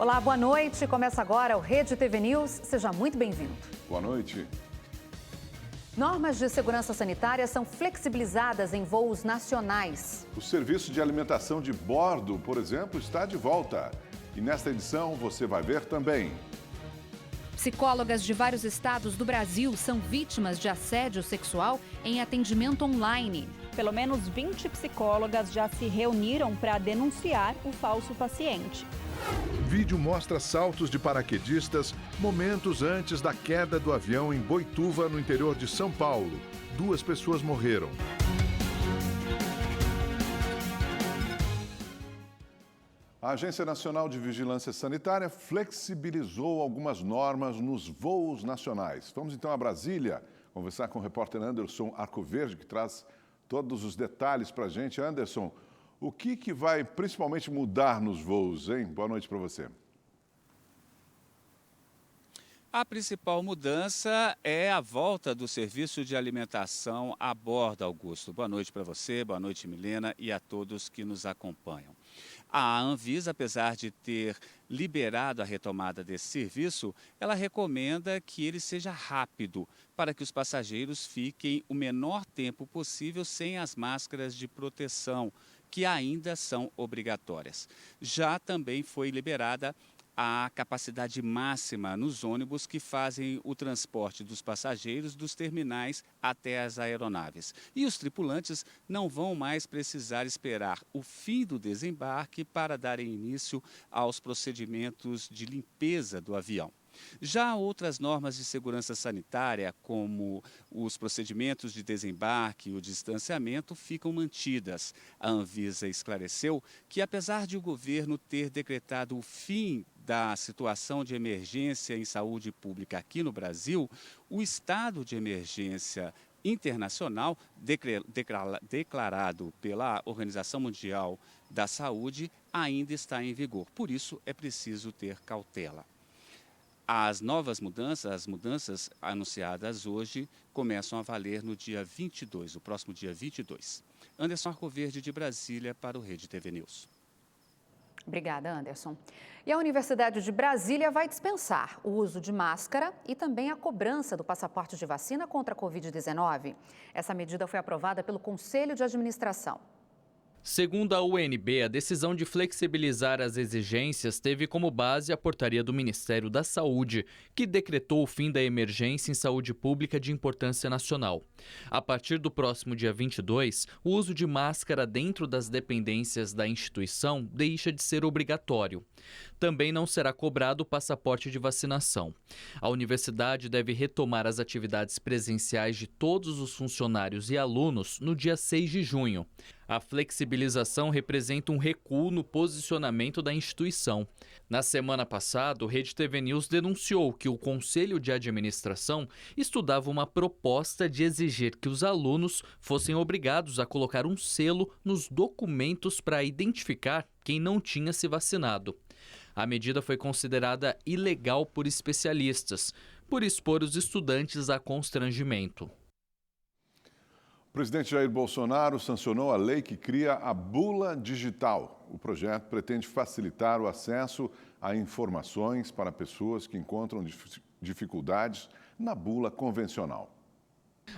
Olá, boa noite. Começa agora o Rede TV News. Seja muito bem-vindo. Boa noite. Normas de segurança sanitária são flexibilizadas em voos nacionais. O serviço de alimentação de bordo, por exemplo, está de volta. E nesta edição você vai ver também. Psicólogas de vários estados do Brasil são vítimas de assédio sexual em atendimento online. Pelo menos 20 psicólogas já se reuniram para denunciar o falso paciente. Vídeo mostra saltos de paraquedistas momentos antes da queda do avião em Boituva, no interior de São Paulo. 2 pessoas morreram. A Agência Nacional de Vigilância Sanitária flexibilizou algumas normas nos voos nacionais. Vamos então a Brasília conversar com o repórter Anderson Arcoverde, que traz todos os detalhes para a gente. Anderson, o que vai principalmente mudar nos voos, hein? Boa noite para você. A principal mudança é a volta do serviço de alimentação a bordo, Augusto. Boa noite para você, boa noite, Milena, e a todos que nos acompanham. A Anvisa, apesar de ter liberado a retomada desse serviço, ela recomenda que ele seja rápido, para que os passageiros fiquem o menor tempo possível sem as máscaras de proteção, que ainda são obrigatórias. Já também foi liberada a capacidade máxima nos ônibus que fazem o transporte dos passageiros dos terminais até as aeronaves. E os tripulantes não vão mais precisar esperar o fim do desembarque para darem início aos procedimentos de limpeza do avião. Já outras normas de segurança sanitária, como os procedimentos de desembarque e o distanciamento, ficam mantidas. A Anvisa esclareceu que, apesar de o governo ter decretado o fim da situação de emergência em saúde pública aqui no Brasil, o estado de emergência internacional declarado pela Organização Mundial da Saúde ainda está em vigor. Por isso, é preciso ter cautela. As mudanças anunciadas hoje começam a valer no dia 22, o próximo dia 22. Anderson Arcoverde, de Brasília, para o Rede TV News. Obrigada, Anderson. E a Universidade de Brasília vai dispensar o uso de máscara e também a cobrança do passaporte de vacina contra a Covid-19. Essa medida foi aprovada pelo Conselho de Administração. Segundo a UNB, a decisão de flexibilizar as exigências teve como base a portaria do Ministério da Saúde, que decretou o fim da emergência em saúde pública de importância nacional. A partir do próximo dia 22, o uso de máscara dentro das dependências da instituição deixa de ser obrigatório. Também não será cobrado o passaporte de vacinação. A universidade deve retomar as atividades presenciais de todos os funcionários e alunos no dia 6 de junho. A flexibilização representa um recuo no posicionamento da instituição. Na semana passada, o Rede TV News denunciou que o Conselho de Administração estudava uma proposta de exigir que os alunos fossem obrigados a colocar um selo nos documentos para identificar quem não tinha se vacinado. A medida foi considerada ilegal por especialistas, por expor os estudantes a constrangimento. O presidente Jair Bolsonaro sancionou a lei que cria a Bula Digital. O projeto pretende facilitar o acesso a informações para pessoas que encontram dificuldades na bula convencional.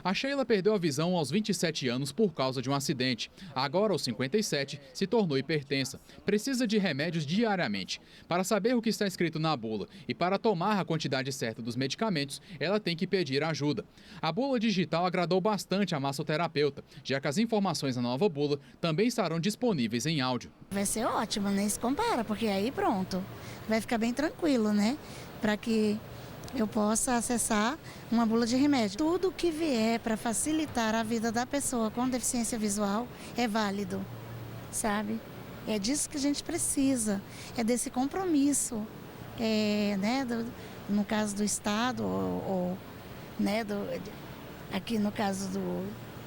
A Sheila perdeu a visão aos 27 anos por causa de um acidente. Agora, aos 57, se tornou hipertensa. Precisa de remédios diariamente. Para saber o que está escrito na bula e para tomar a quantidade certa dos medicamentos, ela tem que pedir ajuda. A bula digital agradou bastante a massoterapeuta, já que as informações na nova bula também estarão disponíveis em áudio. Vai ser ótimo, nem se compara, porque aí pronto, vai ficar bem tranquilo, né? Para que eu possa acessar uma bula de remédio. Tudo que vier para facilitar a vida da pessoa com deficiência visual é válido, sabe? É disso que a gente precisa, é desse compromisso, né? No caso do Estado, né? Aqui no caso do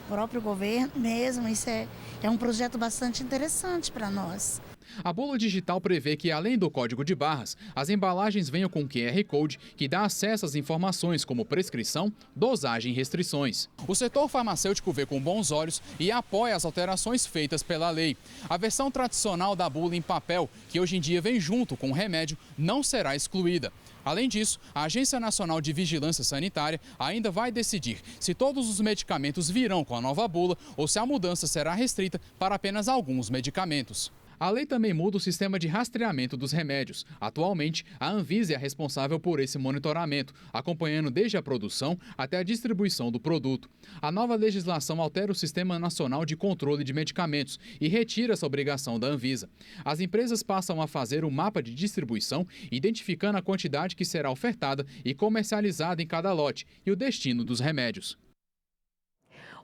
próprio governo mesmo, isso é um projeto bastante interessante para nós. A bula digital prevê que, além do código de barras, as embalagens venham com QR Code, que dá acesso às informações como prescrição, dosagem e restrições. O setor farmacêutico vê com bons olhos e apoia as alterações feitas pela lei. A versão tradicional da bula em papel, que hoje em dia vem junto com o remédio, não será excluída. Além disso, a Agência Nacional de Vigilância Sanitária ainda vai decidir se todos os medicamentos virão com a nova bula ou se a mudança será restrita para apenas alguns medicamentos. A lei também muda o sistema de rastreamento dos remédios. Atualmente, a Anvisa é a responsável por esse monitoramento, acompanhando desde a produção até a distribuição do produto. A nova legislação altera o Sistema Nacional de Controle de Medicamentos e retira essa obrigação da Anvisa. As empresas passam a fazer um mapa de distribuição, identificando a quantidade que será ofertada e comercializada em cada lote e o destino dos remédios.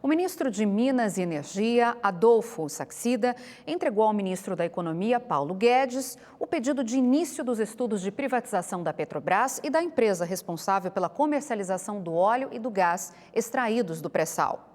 O ministro de Minas e Energia, Adolfo Saxida, entregou ao ministro da Economia, Paulo Guedes, o pedido de início dos estudos de privatização da Petrobras e da empresa responsável pela comercialização do óleo e do gás extraídos do pré-sal.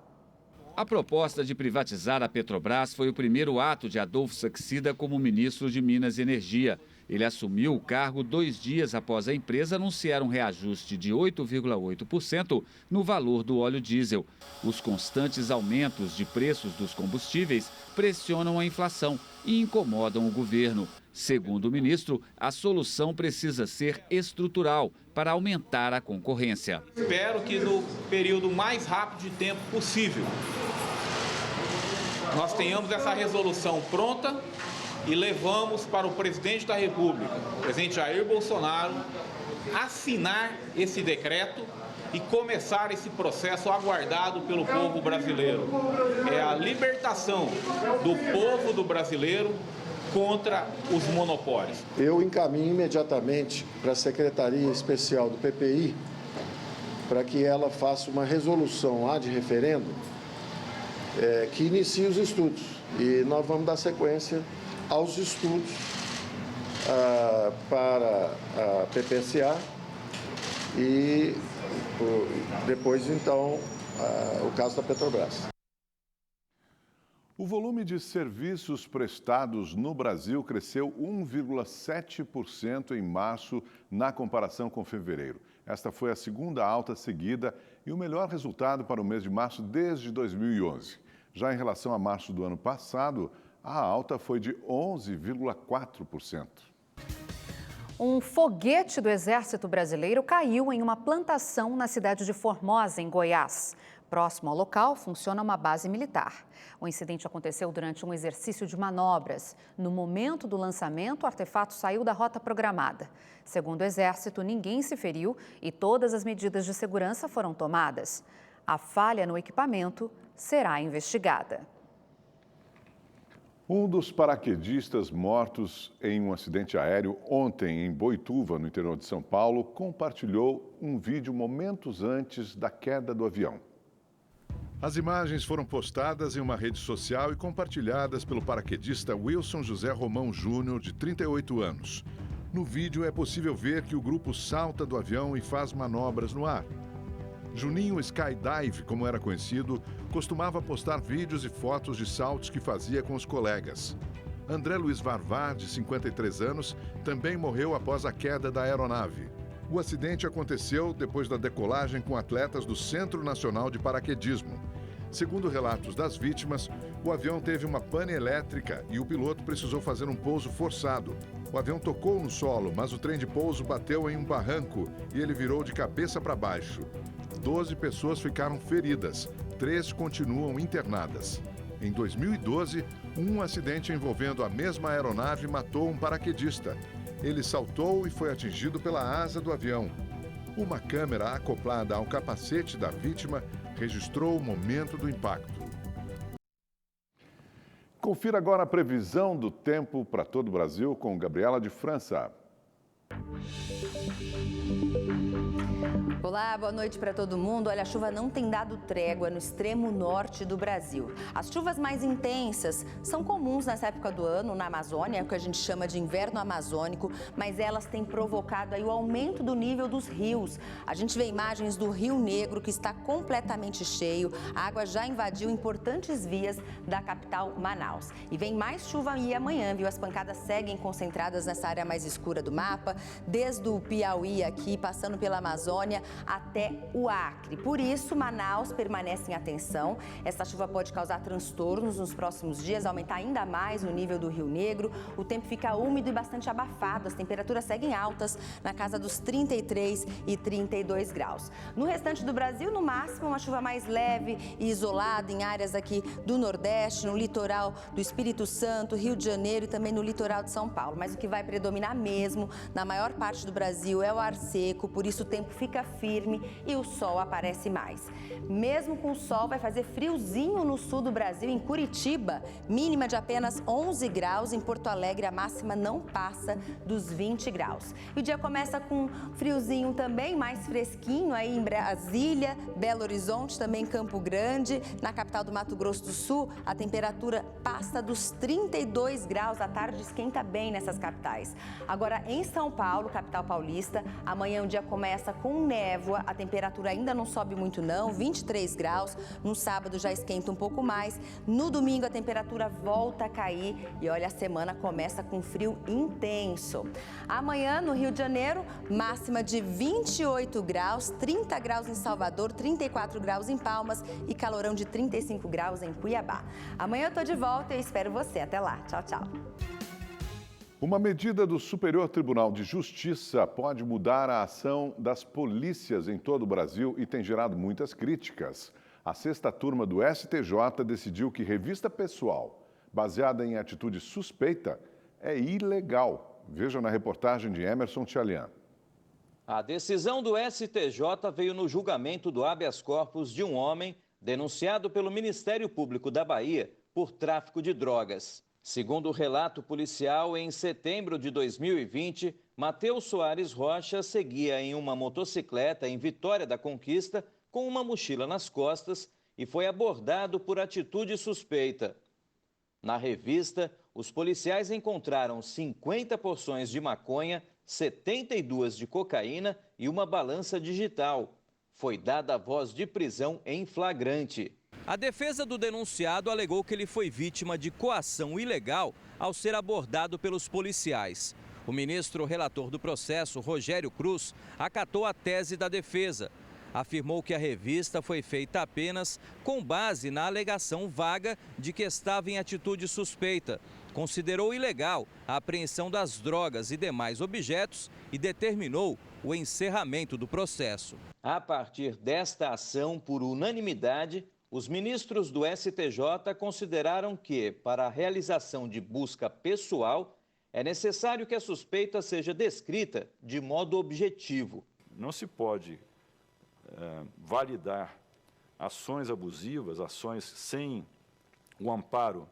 A proposta de privatizar a Petrobras foi o primeiro ato de Adolfo Saxida como ministro de Minas e Energia. Ele assumiu o cargo 2 dias após a empresa anunciar um reajuste de 8,8% no valor do óleo diesel. Os constantes aumentos de preços dos combustíveis pressionam a inflação e incomodam o governo. Segundo o ministro, a solução precisa ser estrutural para aumentar a concorrência. Espero que no período mais rápido de tempo possível nós tenhamos essa resolução pronta e levamos para o presidente da República, o presidente Jair Bolsonaro, assinar esse decreto e começar esse processo aguardado pelo povo brasileiro. É a libertação do povo do brasileiro contra os monopólios. Eu encaminho imediatamente para a Secretaria Especial do PPI para que ela faça uma resolução lá de referendo que inicie os estudos. E nós vamos dar sequência aos estudos para a PPSA e depois, então, o caso da Petrobras. O volume de serviços prestados no Brasil cresceu 1,7% em março na comparação com fevereiro. Esta foi a segunda alta seguida e o melhor resultado para o mês de março desde 2011. Já em relação a março do ano passado, a alta foi de 11,4%. Um foguete do Exército Brasileiro caiu em uma plantação na cidade de Formosa, em Goiás. Próximo ao local, funciona uma base militar. O incidente aconteceu durante um exercício de manobras. No momento do lançamento, o artefato saiu da rota programada. Segundo o Exército, ninguém se feriu e todas as medidas de segurança foram tomadas. A falha no equipamento será investigada. Um dos paraquedistas mortos em um acidente aéreo ontem em Boituva, no interior de São Paulo, compartilhou um vídeo momentos antes da queda do avião. As imagens foram postadas em uma rede social e compartilhadas pelo paraquedista Wilson José Romão Júnior, de 38 anos. No vídeo é possível ver que o grupo salta do avião e faz manobras no ar. Juninho Skydive, como era conhecido, costumava postar vídeos e fotos de saltos que fazia com os colegas. André Luiz Varvar, de 53 anos, também morreu após a queda da aeronave. O acidente aconteceu depois da decolagem com atletas do Centro Nacional de Paraquedismo. Segundo relatos das vítimas, o avião teve uma pane elétrica e o piloto precisou fazer um pouso forçado. O avião tocou no solo, mas o trem de pouso bateu em um barranco e ele virou de cabeça para baixo. 12 pessoas ficaram feridas, 3 continuam internadas. Em 2012, um acidente envolvendo a mesma aeronave matou um paraquedista. Ele saltou e foi atingido pela asa do avião. Uma câmera acoplada ao capacete da vítima registrou o momento do impacto. Confira agora a previsão do tempo para todo o Brasil com Gabriela de França. Olá, boa noite para todo mundo. Olha, a chuva não tem dado trégua no extremo norte do Brasil. As chuvas mais intensas são comuns nessa época do ano na Amazônia, que a gente chama de inverno amazônico, mas elas têm provocado aí o aumento do nível dos rios. A gente vê imagens do Rio Negro, que está completamente cheio. A água já invadiu importantes vias da capital Manaus. E vem mais chuva aí amanhã, viu? As pancadas seguem concentradas nessa área mais escura do mapa, desde o Piauí aqui, passando pela Amazônia, até o Acre. Por isso, Manaus permanece em atenção. Essa chuva pode causar transtornos nos próximos dias, aumentar ainda mais o nível do Rio Negro. O tempo fica úmido e bastante abafado. As temperaturas seguem altas, na casa dos 33 e 32 graus. No restante do Brasil, no máximo, uma chuva mais leve e isolada em áreas aqui do Nordeste, no litoral do Espírito Santo, Rio de Janeiro e também no litoral de São Paulo. Mas o que vai predominar mesmo na maior parte do Brasil é o ar seco, por isso o tempo fica firme e o sol aparece mais. Mesmo com o sol, vai fazer friozinho no sul do Brasil, em Curitiba, mínima de apenas 11 graus, em Porto Alegre a máxima não passa dos 20 graus. E o dia começa com friozinho também, mais fresquinho aí em Brasília, Belo Horizonte, também Campo Grande, na capital do Mato Grosso do Sul, a temperatura passa dos 32 graus, à tarde esquenta bem nessas capitais. Agora em São Paulo, capital paulista, amanhã o dia começa com névoa, a temperatura ainda não sobe muito não, 23 graus, no sábado já esquenta um pouco mais, no domingo a temperatura volta a cair e olha, a semana começa com frio intenso. Amanhã no Rio de Janeiro, máxima de 28 graus, 30 graus em Salvador, 34 graus em Palmas e calorão de 35 graus em Cuiabá. Amanhã eu tô de volta e espero você. Até lá. Tchau, tchau. Uma medida do Superior Tribunal de Justiça pode mudar a ação das polícias em todo o Brasil e tem gerado muitas críticas. A sexta turma do STJ decidiu que revista pessoal baseada em atitude suspeita é ilegal. Veja na reportagem de Emerson Tchalian. A decisão do STJ veio no julgamento do habeas corpus de um homem denunciado pelo Ministério Público da Bahia por tráfico de drogas. Segundo o relato policial, em setembro de 2020, Matheus Soares Rocha seguia em uma motocicleta em Vitória da Conquista com uma mochila nas costas e foi abordado por atitude suspeita. Na revista, os policiais encontraram 50 porções de maconha, 72 de cocaína e uma balança digital. Foi dada a voz de prisão em flagrante. A defesa do denunciado alegou que ele foi vítima de coação ilegal ao ser abordado pelos policiais. O ministro relator do processo, Rogério Cruz, acatou a tese da defesa. Afirmou que a revista foi feita apenas com base na alegação vaga de que estava em atitude suspeita. Considerou ilegal a apreensão das drogas e demais objetos e determinou o encerramento do processo. A partir desta ação, por unanimidade, os ministros do STJ consideraram que, para a realização de busca pessoal, é necessário que a suspeita seja descrita de modo objetivo. Não se pode validar ações abusivas, ações sem o amparo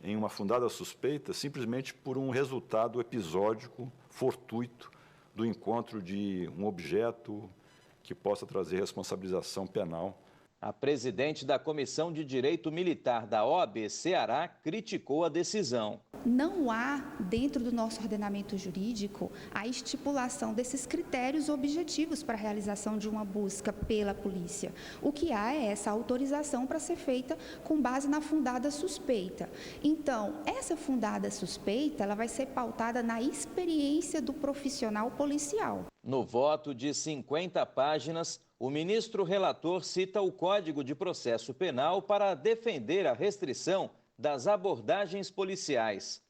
em uma fundada suspeita, simplesmente por um resultado episódico, fortuito, do encontro de um objeto que possa trazer responsabilização penal. A presidente da Comissão de Direito Militar da OAB Ceará criticou a decisão. Não há, dentro do nosso ordenamento jurídico, a estipulação desses critérios objetivos para a realização de uma busca pela polícia. O que há é essa autorização para ser feita com base na fundada suspeita. Então, essa fundada suspeita, ela vai ser pautada na experiência do profissional policial. No voto de 50 páginas, o ministro relator cita o Código de Processo Penal para defender a restrição das abordagens policiais.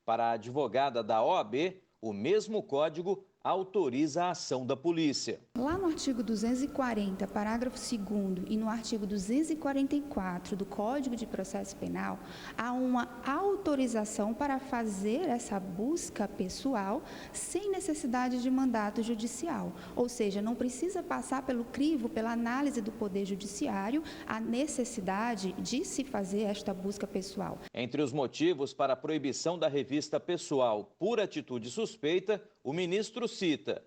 Para a advogada da OAB, o mesmo código autoriza a ação da polícia. Lá no artigo 240, parágrafo 2º, e no artigo 244 do Código de Processo Penal, há uma autorização para fazer essa busca pessoal sem necessidade de mandato judicial. Ou seja, não precisa passar pelo crivo, pela análise do Poder Judiciário, a necessidade de se fazer esta busca pessoal. Entre os motivos para a proibição da revista pessoal por atitude suspeita, o ministro cita: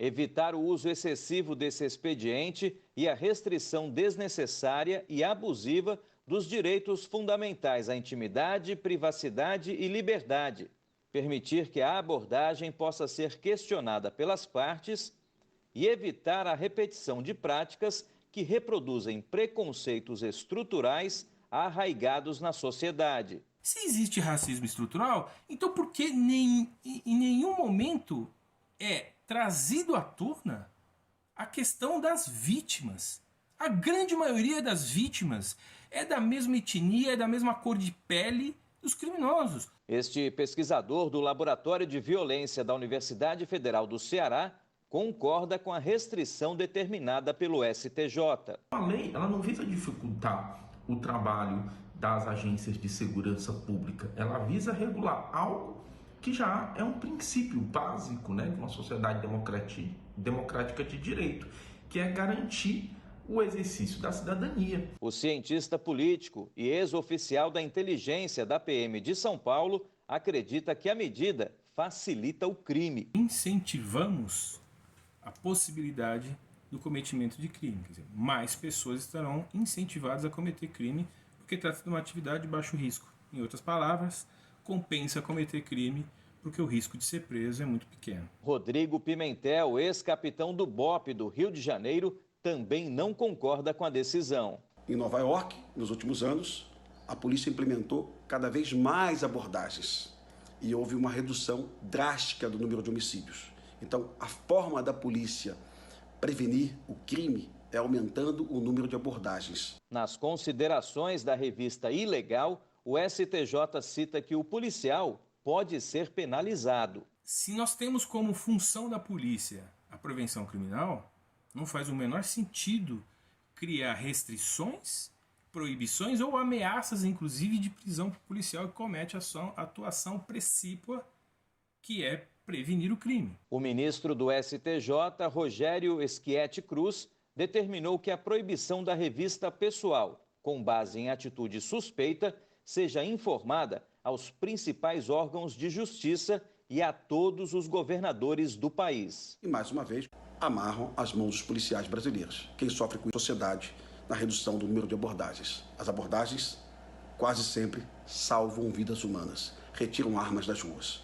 evitar o uso excessivo desse expediente e a restrição desnecessária e abusiva dos direitos fundamentais à intimidade, privacidade e liberdade. Permitir que a abordagem possa ser questionada pelas partes e evitar a repetição de práticas que reproduzem preconceitos estruturais arraigados na sociedade. Se existe racismo estrutural, então por que em nenhum momento é trazido à tona a questão das vítimas? A grande maioria das vítimas é da mesma etnia, é da mesma cor de pele dos criminosos. Este pesquisador do Laboratório de Violência da Universidade Federal do Ceará concorda com a restrição determinada pelo STJ. A lei ela não visa dificultar o trabalho das agências de segurança pública, ela visa regular algo que já é um princípio básico, de uma sociedade democrática de direito, que é garantir o exercício da cidadania. O cientista político e ex-oficial da inteligência da PM de São Paulo acredita que a medida facilita o crime. Incentivamos a possibilidade do cometimento de crime. Quer dizer, mais pessoas estarão incentivadas a cometer crime porque trata de uma atividade de baixo risco. Em outras palavras, compensa cometer crime porque o risco de ser preso é muito pequeno. Rodrigo Pimentel, ex-capitão do BOPE do Rio de Janeiro, também não concorda com a decisão. Em Nova York, nos últimos anos, a polícia implementou cada vez mais abordagens e houve uma redução drástica do número de homicídios. Então, a forma da polícia prevenir o crime é aumentando o número de abordagens. Nas considerações da revista Ilegal, o STJ cita que o policial pode ser penalizado. Se nós temos como função da polícia a prevenção criminal, não faz o menor sentido criar restrições, proibições ou ameaças, inclusive, de prisão policial que comete a atuação precípua, que é prevenir o crime. O ministro do STJ, Rogério Schietti Cruz, determinou que a proibição da revista pessoal, com base em atitude suspeita, seja informada aos principais órgãos de justiça e a todos os governadores do país. E, mais uma vez, amarram as mãos dos policiais brasileiros. Quem sofre com a sociedade na redução do número de abordagens. As abordagens quase sempre salvam vidas humanas, retiram armas das ruas.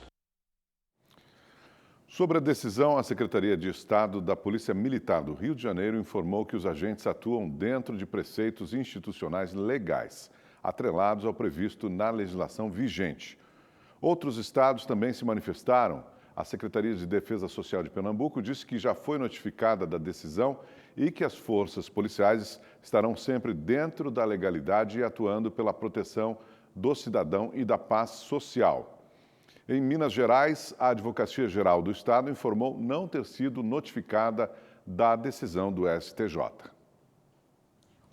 Sobre a decisão, a Secretaria de Estado da Polícia Militar do Rio de Janeiro informou que os agentes atuam dentro de preceitos institucionais legais, atrelados ao previsto na legislação vigente. Outros estados também se manifestaram. A Secretaria de Defesa Social de Pernambuco disse que já foi notificada da decisão e que as forças policiais estarão sempre dentro da legalidade e atuando pela proteção do cidadão e da paz social. Em Minas Gerais, a Advocacia Geral do Estado informou não ter sido notificada da decisão do STJ.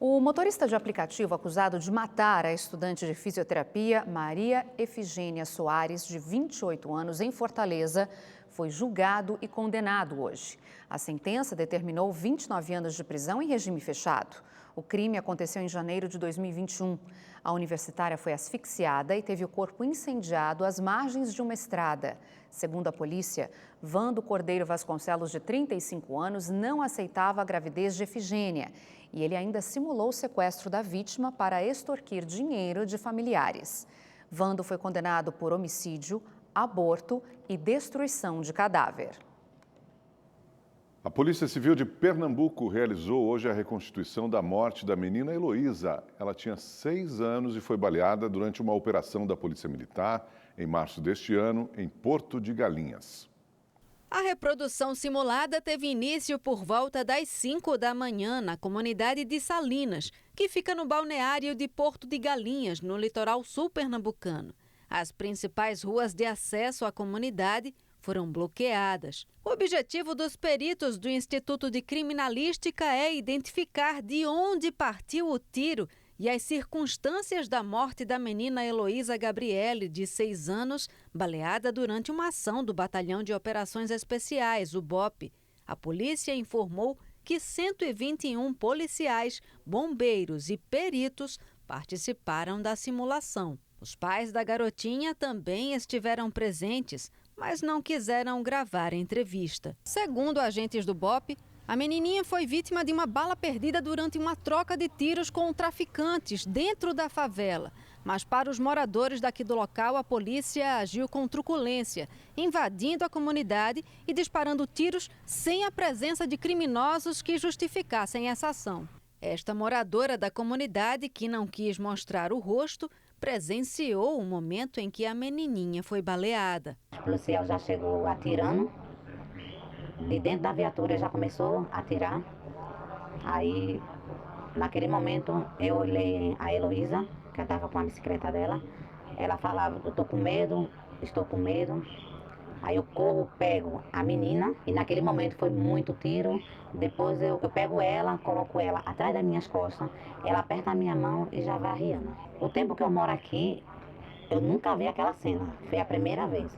O motorista de aplicativo acusado de matar a estudante de fisioterapia Maria Efigênia Soares, de 28 anos, em Fortaleza, foi julgado e condenado hoje. A sentença determinou 29 anos de prisão em regime fechado. O crime aconteceu em janeiro de 2021. A universitária foi asfixiada e teve o corpo incendiado às margens de uma estrada. Segundo a polícia, Vando Cordeiro Vasconcelos, de 35 anos, não aceitava a gravidez de Efigênia e ele ainda simulou o sequestro da vítima para extorquir dinheiro de familiares. Vando foi condenado por homicídio, aborto e destruição de cadáver. A Polícia Civil de Pernambuco realizou hoje a reconstituição da morte da menina Heloísa. Ela tinha 6 anos e foi baleada durante uma operação da Polícia Militar em março deste ano, em Porto de Galinhas. A reprodução simulada teve início por volta das 5 da manhã na comunidade de Salinas, que fica no balneário de Porto de Galinhas, no litoral sul pernambucano. As principais ruas de acesso à comunidade foram bloqueadas. O objetivo dos peritos do Instituto de Criminalística é identificar de onde partiu o tiro e as circunstâncias da morte da menina Heloísa Gabriele, de 6 anos, baleada durante uma ação do Batalhão de Operações Especiais, o BOPE. A polícia informou que 121 policiais, bombeiros e peritos participaram da simulação. Os pais da garotinha também estiveram presentes, mas não quiseram gravar a entrevista. Segundo agentes do BOPE, a menininha foi vítima de uma bala perdida durante uma troca de tiros com traficantes dentro da favela. Mas para os moradores daqui do local, a polícia agiu com truculência, invadindo a comunidade e disparando tiros sem a presença de criminosos que justificassem essa ação. Esta moradora da comunidade, que não quis mostrar o rosto, presenciou o momento em que a menininha foi baleada. O policial já chegou atirando, de dentro da viatura já começou a atirar. Aí, naquele momento, eu olhei a Heloísa, que estava com a bicicleta dela. Ela falava, eu tô com medo, estou com medo. Aí eu corro, pego a menina e naquele momento foi muito tiro. Depois eu pego ela, coloco ela atrás das minhas costas, ela aperta a minha mão e já vai arriando. O tempo que eu moro aqui, eu nunca vi aquela cena, foi a primeira vez.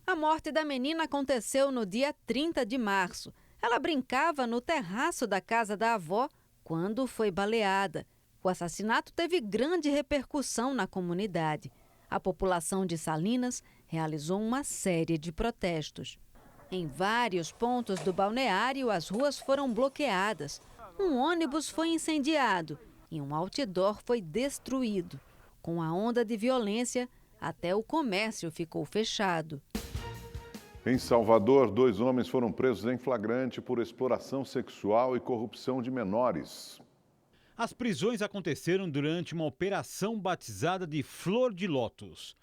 A morte da menina aconteceu no dia 30 de março. Ela brincava no terraço da casa da avó quando foi baleada. O assassinato teve grande repercussão na comunidade. A população de Salinas realizou uma série de protestos. Em vários pontos do balneário, as ruas foram bloqueadas. Um ônibus foi incendiado e um outdoor foi destruído. Com a onda de violência, até o comércio ficou fechado. Em Salvador, 2 homens foram presos em flagrante por exploração sexual e corrupção de menores. As prisões aconteceram durante uma operação batizada de Flor de Lótus.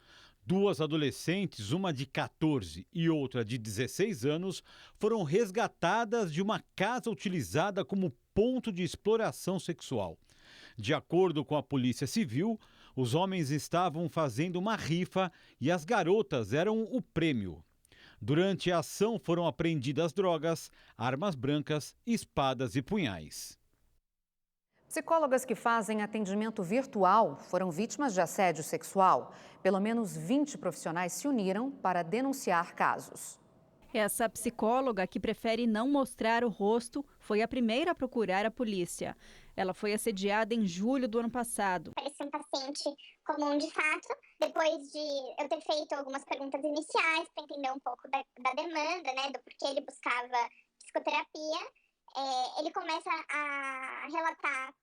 2 adolescentes, uma de 14 e outra de 16 anos, foram resgatadas de uma casa utilizada como ponto de exploração sexual. De acordo com a Polícia Civil, os homens estavam fazendo uma rifa e as garotas eram o prêmio. Durante a ação foram apreendidas drogas, armas brancas, espadas e punhais. Psicólogas que fazem atendimento virtual foram vítimas de assédio sexual. Pelo menos 20 profissionais se uniram para denunciar casos. Essa psicóloga, que prefere não mostrar o rosto, foi a primeira a procurar a polícia. Ela foi assediada em julho do ano passado. Parecia um paciente comum de fato. Depois de eu ter feito algumas perguntas iniciais para entender um pouco da demanda, né, do porquê ele buscava psicoterapia, ele começa a relatar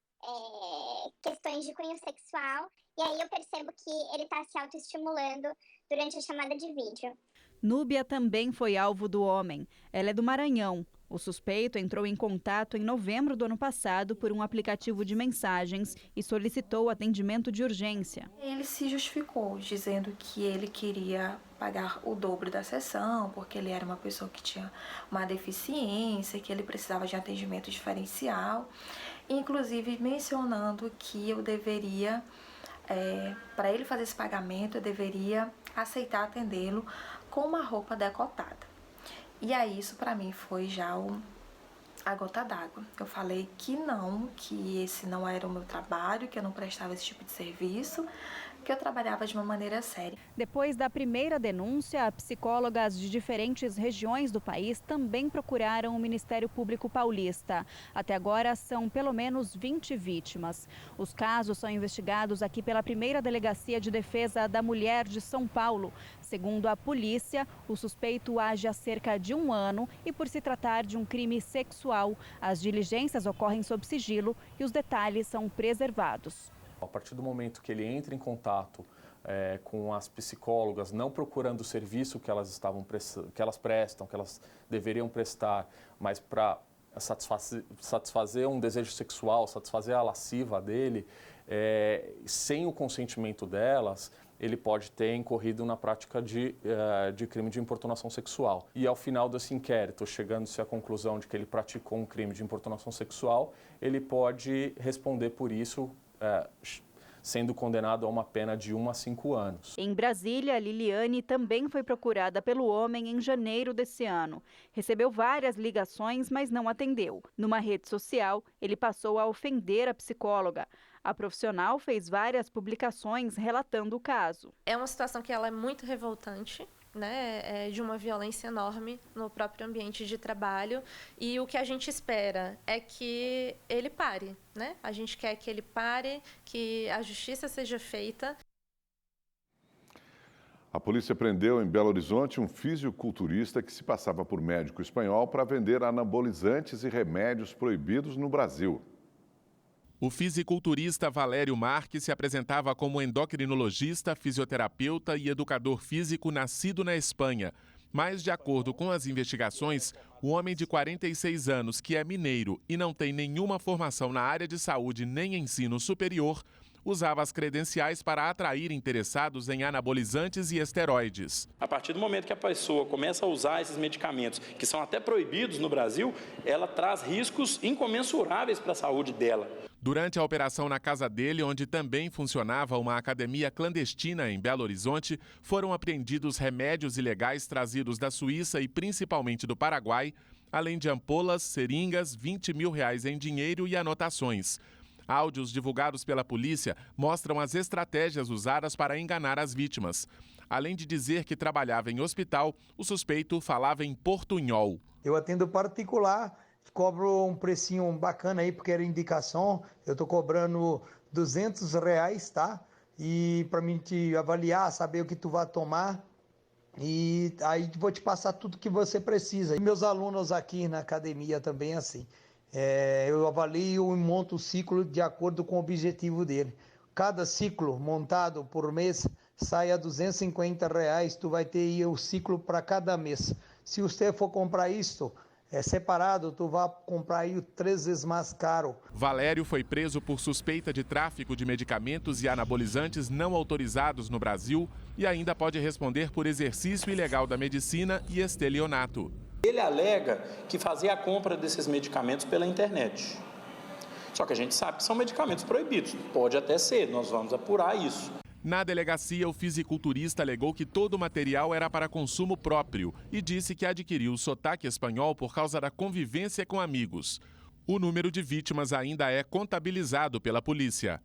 questões de cunho sexual, e aí eu percebo que ele está se autoestimulando durante a chamada de vídeo. Núbia também foi alvo do homem. Ela é do Maranhão. O suspeito entrou em contato em novembro do ano passado por um aplicativo de mensagens e solicitou atendimento de urgência. Ele se justificou, dizendo que ele queria pagar o dobro da sessão, porque ele era uma pessoa que tinha uma deficiência, que ele precisava de atendimento diferencial, inclusive mencionando que eu deveria, para ele fazer esse pagamento, eu deveria aceitar atendê-lo com uma roupa decotada. E aí isso para mim foi já a gota d'água. Eu falei que não, que esse não era o meu trabalho, que eu não prestava esse tipo de serviço, que eu trabalhava de uma maneira séria. Depois da primeira denúncia, psicólogas de diferentes regiões do país também procuraram o Ministério Público Paulista. Até agora são pelo menos 20 vítimas. Os casos são investigados aqui pela primeira Delegacia de Defesa da Mulher de São Paulo. Segundo a polícia, o suspeito age há cerca de 1 ano e, por se tratar de um crime sexual, as diligências ocorrem sob sigilo e os detalhes são preservados. A partir do momento que ele entra em contato com as psicólogas, não procurando o serviço que elas prestam, que elas deveriam prestar, mas para satisfazer um desejo sexual, satisfazer a lasciva dele, sem o consentimento delas, ele pode ter incorrido na prática de crime de importunação sexual. E ao final desse inquérito, chegando-se à conclusão de que ele praticou um crime de importunação sexual, ele pode responder por isso, sendo condenado a uma pena de 1 a 5 anos. Em Brasília, Liliane também foi procurada pelo homem em janeiro desse ano. Recebeu várias ligações, mas não atendeu. Numa rede social, ele passou a ofender a psicóloga. A profissional fez várias publicações relatando o caso. É uma situação que ela é muito revoltante, né, de uma violência enorme no próprio ambiente de trabalho, e o que a gente espera é que ele pare, né? A gente quer que ele pare, que a justiça seja feita. A polícia prendeu em Belo Horizonte um fisiculturista que se passava por médico espanhol para vender anabolizantes e remédios proibidos no Brasil. O fisiculturista Valério Marques se apresentava como endocrinologista, fisioterapeuta e educador físico nascido na Espanha. Mas, de acordo com as investigações, o homem de 46 anos, que é mineiro e não tem nenhuma formação na área de saúde nem ensino superior, usava as credenciais para atrair interessados em anabolizantes e esteroides. A partir do momento que a pessoa começa a usar esses medicamentos, que são até proibidos no Brasil, ela traz riscos incomensuráveis para a saúde dela. Durante a operação na casa dele, onde também funcionava uma academia clandestina em Belo Horizonte, foram apreendidos remédios ilegais trazidos da Suíça e principalmente do Paraguai, além de ampolas, seringas, R$20 mil em dinheiro e anotações. Áudios divulgados pela polícia mostram as estratégias usadas para enganar as vítimas. Além de dizer que trabalhava em hospital, o suspeito falava em portunhol. Eu atendo particular, cobro um precinho bacana aí, porque era indicação. Eu estou cobrando R$200, tá? E para mim te avaliar, saber o que tu vai tomar. E aí vou te passar tudo que você precisa. E meus alunos aqui na academia também assim. Eu avalio e monto o ciclo de acordo com o objetivo dele. Cada ciclo montado por mês sai a R$250, tu vai ter aí o ciclo para cada mês. Se você for comprar isto separado, tu vai comprar aí 3 vezes mais caro. Valério foi preso por suspeita de tráfico de medicamentos e anabolizantes não autorizados no Brasil e ainda pode responder por exercício ilegal da medicina e estelionato. Ele alega que fazia a compra desses medicamentos pela internet. Só que a gente sabe que são medicamentos proibidos. Pode até ser, nós vamos apurar isso. Na delegacia, o fisiculturista alegou que todo o material era para consumo próprio e disse que adquiriu o sotaque espanhol por causa da convivência com amigos. O número de vítimas ainda é contabilizado pela polícia.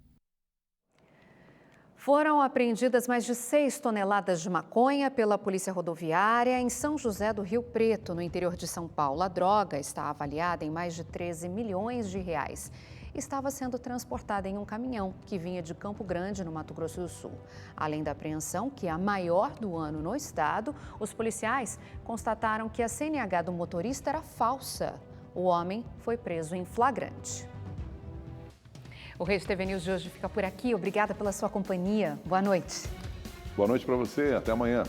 Foram apreendidas mais de 6 toneladas de maconha pela Polícia Rodoviária em São José do Rio Preto, no interior de São Paulo. A droga está avaliada em mais de 13 milhões de reais. Estava sendo transportada em um caminhão que vinha de Campo Grande, no Mato Grosso do Sul. Além da apreensão, que é a maior do ano no estado, os policiais constataram que a CNH do motorista era falsa. O homem foi preso em flagrante. O Rede TV News de hoje fica por aqui. Obrigada pela sua companhia. Boa noite. Boa noite para você. Até amanhã.